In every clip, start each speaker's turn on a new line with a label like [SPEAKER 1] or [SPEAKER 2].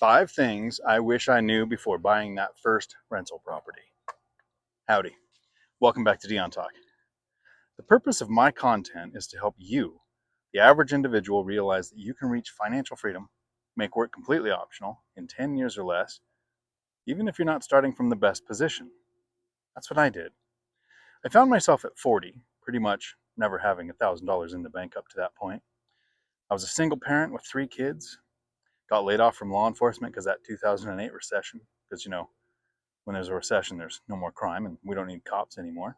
[SPEAKER 1] 5 things I wish I knew before buying that first rental property. Howdy. Welcome back to Dion Talk. The purpose of my content is to help you, the average individual, realize that you can reach financial freedom, make work completely optional in 10 years or less, even if you're not starting from the best position. That's what I did. I found myself at 40, pretty much never having $1,000 in the bank up to that point. I was a single parent with 3 kids. Got laid off from law enforcement because that 2008 recession, because when there's a recession, there's no more crime and we don't need cops anymore.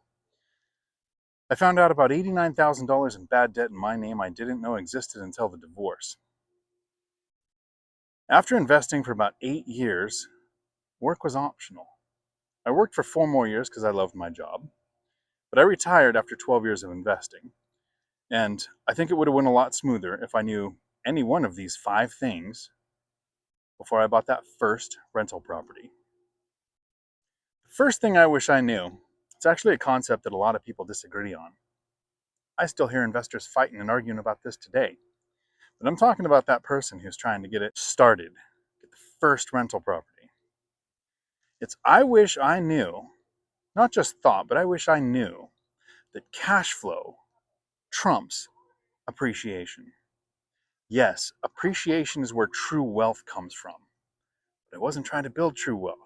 [SPEAKER 1] I found out about $89,000 in bad debt in my name I didn't know existed until the divorce. After investing for about 8 years, work was optional. I worked for 4 more years because I loved my job, but I retired after 12 years of investing. And I think it would have went a lot smoother if I knew any one of these 5 things before I bought that first rental property. The first thing I wish I knew, it's actually a concept that a lot of people disagree on. I still hear investors fighting and arguing about this today. But I'm talking about that person who's trying to get it started, get the first rental property. I wish I knew, not just thought, but I wish I knew that cash flow trumps appreciation. Yes, appreciation is where true wealth comes from. But I wasn't trying to build true wealth.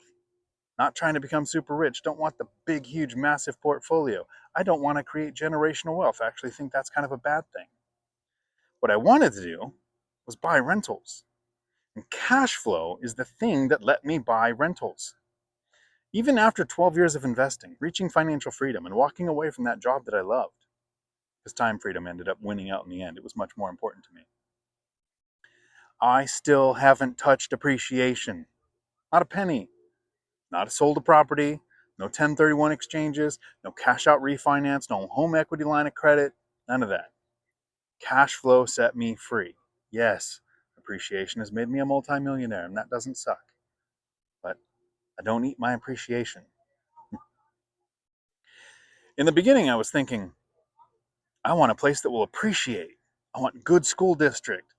[SPEAKER 1] Not trying to become super rich. Don't want the big, huge, massive portfolio. I don't want to create generational wealth. I actually think that's kind of a bad thing. What I wanted to do was buy rentals. And cash flow is the thing that let me buy rentals. Even after 12 years of investing, reaching financial freedom, and walking away from that job that I loved, because time freedom ended up winning out in the end. It was much more important to me. I still haven't touched appreciation. Not a penny. Not sold a property, no 1031 exchanges, no cash out refinance, no home equity line of credit, none of that. Cash flow set me free. Yes, appreciation has made me a multimillionaire, and that doesn't suck. But I don't eat my appreciation. In the beginning, I was thinking, I want a place that will appreciate. I want good school district.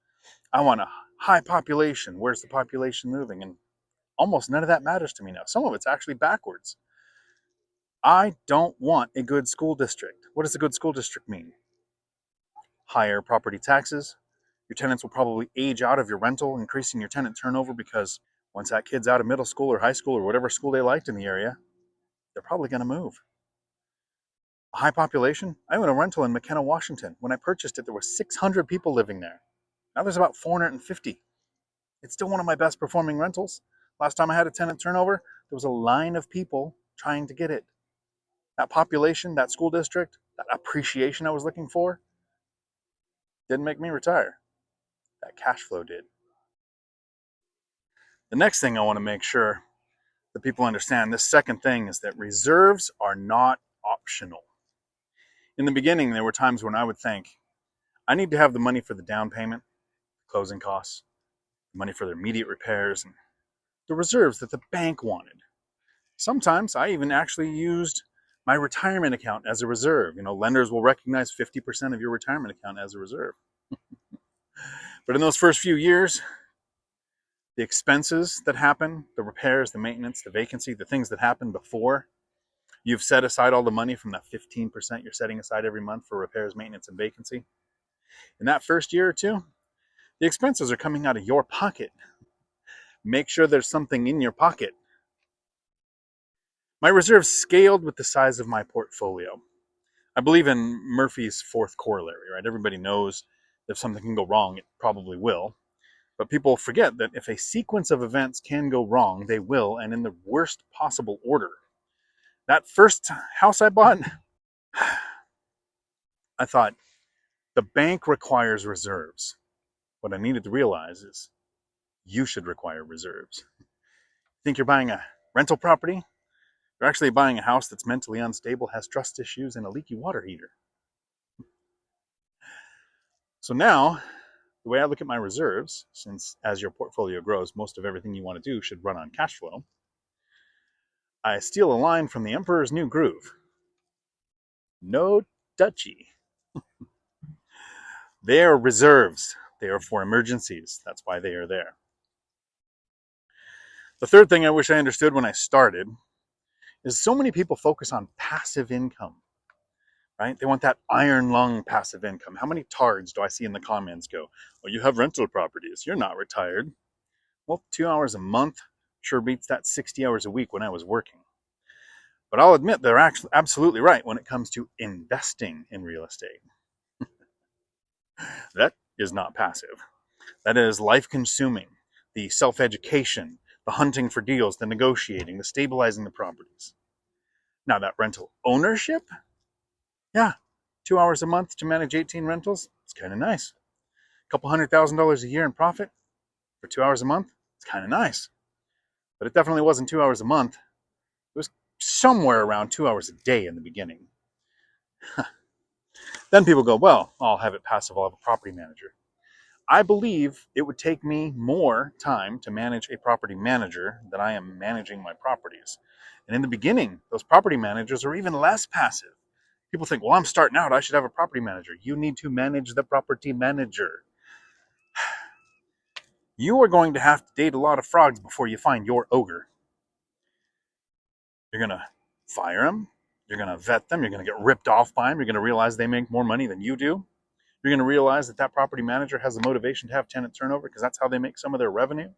[SPEAKER 1] I want a high population. Where's the population moving? And almost none of that matters to me now. Some of it's actually backwards. I don't want a good school district. What does a good school district mean? Higher property taxes. Your tenants will probably age out of your rental, increasing your tenant turnover because once that kid's out of middle school or high school or whatever school they liked in the area, they're probably going to move. A high population. I own a rental in McKenna, Washington. When I purchased it, there were 600 people living there. Now there's about 450. It's still one of my best performing rentals. Last time I had a tenant turnover, there was a line of people trying to get it. That population, that school district, that appreciation I was looking for, didn't make me retire. That cash flow did. The next thing I want to make sure that people understand, this second thing, is that reserves are not optional. In the beginning, there were times when I would think, I need to have the money for the down payment, closing costs, money for the immediate repairs, and the reserves that the bank wanted. Sometimes I even actually used my retirement account as a reserve. Lenders will recognize 50% of your retirement account as a reserve. But in those first few years, the expenses that happen, the repairs, the maintenance, the vacancy, the things that happen before you've set aside all the money from that 15% you're setting aside every month for repairs, maintenance, and vacancy. In that first year or two, the expenses are coming out of your pocket. Make sure there's something in your pocket. My reserves scaled with the size of my portfolio. I believe in Murphy's fourth corollary, right? Everybody knows if something can go wrong, it probably will. But people forget that if a sequence of events can go wrong, they will, and in the worst possible order. That first house I bought, I thought, the bank requires reserves. What I needed to realize is you should require reserves. Think you're buying a rental property? You're actually buying a house that's mentally unstable, has trust issues, and a leaky water heater. So now, the way I look at my reserves, since as your portfolio grows, most of everything you want to do should run on cash flow, I steal a line from the Emperor's New Groove. No touchy. They are reserves. They are for emergencies. That's why they are there. The third thing I wish I understood when I started is so many people focus on passive income, right? They want that iron lung passive income. How many tards do I see in the comments go, well, you have rental properties, you're not retired. Well, 2 hours a month sure beats that 60 hours a week when I was working. But I'll admit they're actually absolutely right when it comes to investing in real estate. That is not passive. That is life consuming. The self education, the hunting for deals, the negotiating, the stabilizing the properties. Now, that rental ownership, yeah, 2 hours a month to manage 18 rentals, it's kind of nice. A couple $100,000 a year in profit for 2 hours a month, it's kind of nice. But it definitely wasn't 2 hours a month. It was somewhere around 2 hours a day in the beginning. Then people go, well, I'll have it passive, I'll have a property manager. I believe it would take me more time to manage a property manager than I am managing my properties. And in the beginning, those property managers are even less passive. People think, well, I'm starting out, I should have a property manager. You need to manage the property manager. You are going to have to date a lot of frogs before you find your ogre. You're going to fire them. You're going to vet them. You're going to get ripped off by them. You're going to realize they make more money than you do. You're going to realize that that property manager has the motivation to have tenant turnover because that's how they make some of their revenue.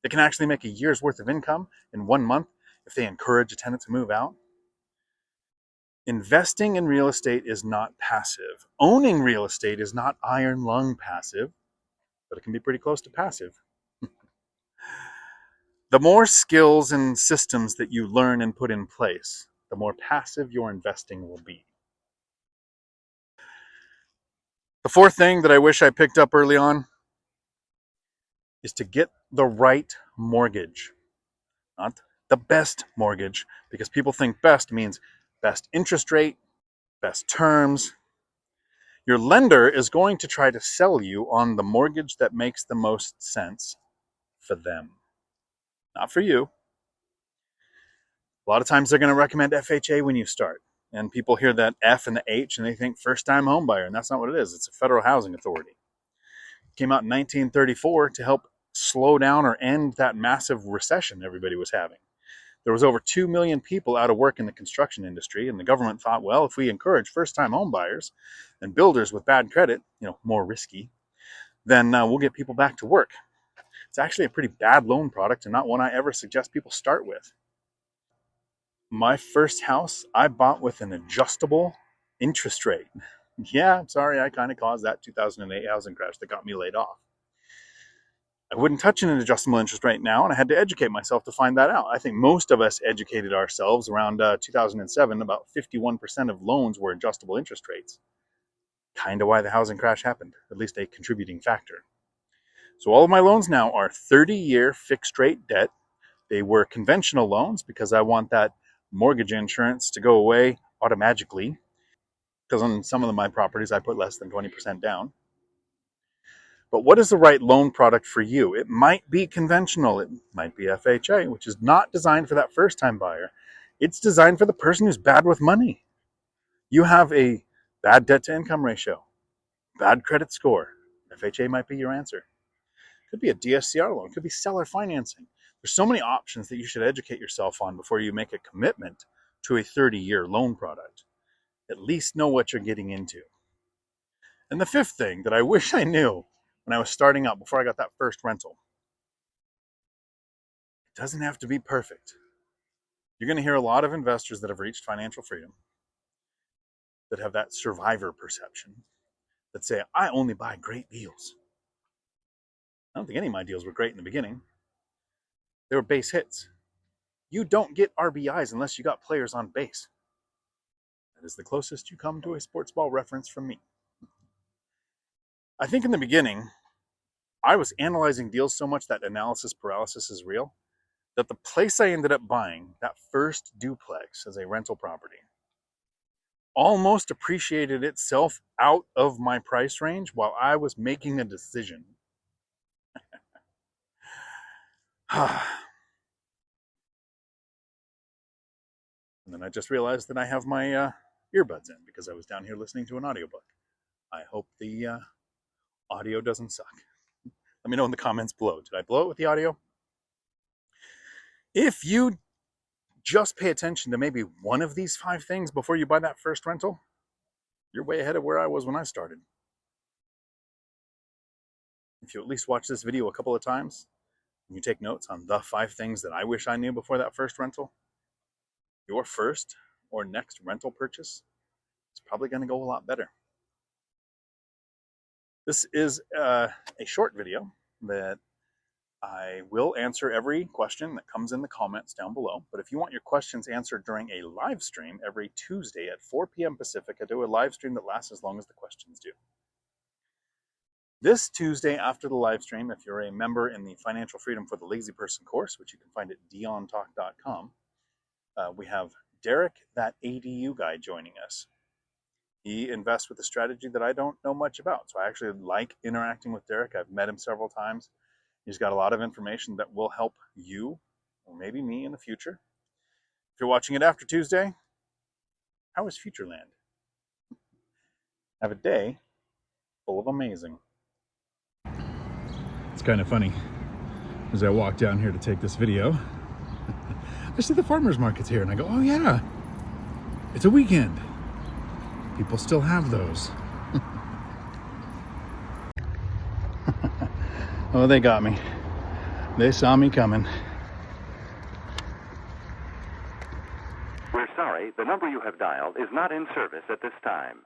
[SPEAKER 1] They can actually make a year's worth of income in 1 month if they encourage a tenant to move out. Investing in real estate is not passive. Owning real estate is not iron lung passive, but it can be pretty close to passive. The more skills and systems that you learn and put in place, the more passive your investing will be. The fourth thing that I wish I picked up early on is to get the right mortgage, not the best mortgage, because people think best means best interest rate, best terms. Your lender is going to try to sell you on the mortgage that makes the most sense for them, not for you. A lot of times they're going to recommend FHA when you start. And people hear that F and the H and they think first time home buyer, and that's not what it is. It's a federal housing authority. It came out in 1934 to help slow down or end that massive recession everybody was having. There was over 2 million people out of work in the construction industry, and the government thought, well, if we encourage first-time home buyers and builders with bad credit, more risky, then we'll get people back to work. It's actually a pretty bad loan product and not one I ever suggest people start with. My first house I bought with an adjustable interest rate. Yeah, I'm sorry, I kind of caused that 2008 housing crash that got me laid off. I wouldn't touch an adjustable interest rate now, and I had to educate myself to find that out. I think most of us educated ourselves around 2007. About 51% of loans were adjustable interest rates. Kind of why the housing crash happened, at least a contributing factor. So all of my loans now are 30-year fixed rate debt. They were conventional loans because I want that mortgage insurance to go away automatically, because on some of my properties I put less than 20% down. But what is the right loan product for you? It might be conventional. It might be FHA, which is not designed for that first-time buyer. It's designed for the person who's bad with money. You have a bad debt-to-income ratio, bad credit score. FHA might be your answer. It could be a DSCR loan. It could be seller financing. There's so many options that you should educate yourself on before you make a commitment to a 30-year loan product. At least know what you're getting into. And the fifth thing that I wish I knew when I was starting out before I got that first rental, it doesn't have to be perfect. You're going to hear a lot of investors that have reached financial freedom that have that survivor perception that say, I only buy great deals. I don't think any of my deals were great in the beginning. They were base hits. You don't get RBIs unless you got players on base. That is the closest you come to a sports ball reference from me. I think in the beginning, I was analyzing deals so much that analysis paralysis is real, that the place I ended up buying, that first duplex as a rental property, almost appreciated itself out of my price range while I was making a decision. And then I just realized that I have my earbuds in because I was down here listening to an audiobook. I hope the audio doesn't suck. Let me know in the comments below. Did I blow it with the audio? If you just pay attention to maybe one of these 5 things before you buy that first rental, you're way ahead of where I was when I started. If you at least watch this video a couple of times, and you take notes on the 5 things that I wish I knew before that first rental, your first or next rental purchase is probably going to go a lot better. This is a short video that I will answer every question that comes in the comments down below. But if you want your questions answered during a live stream every Tuesday at 4 p.m. Pacific, I do a live stream that lasts as long as the questions do. This Tuesday after the live stream, if you're a member in the Financial Freedom for the Lazy Person course, which you can find at diontalk.com, we have Derek, that ADU guy, joining us. He invests with a strategy that I don't know much about. So I actually like interacting with Derek. I've met him several times. He's got a lot of information that will help you, or maybe me in the future. If you're watching it after Tuesday, how is Futureland? Have a day full of amazing. It's kind of funny. As I walk down here to take this video, I see the farmers market's here and I go, oh yeah, it's a weekend. People still have those. Oh, they got me. They saw me coming.
[SPEAKER 2] We're sorry, the number you have dialed is not in service at this time.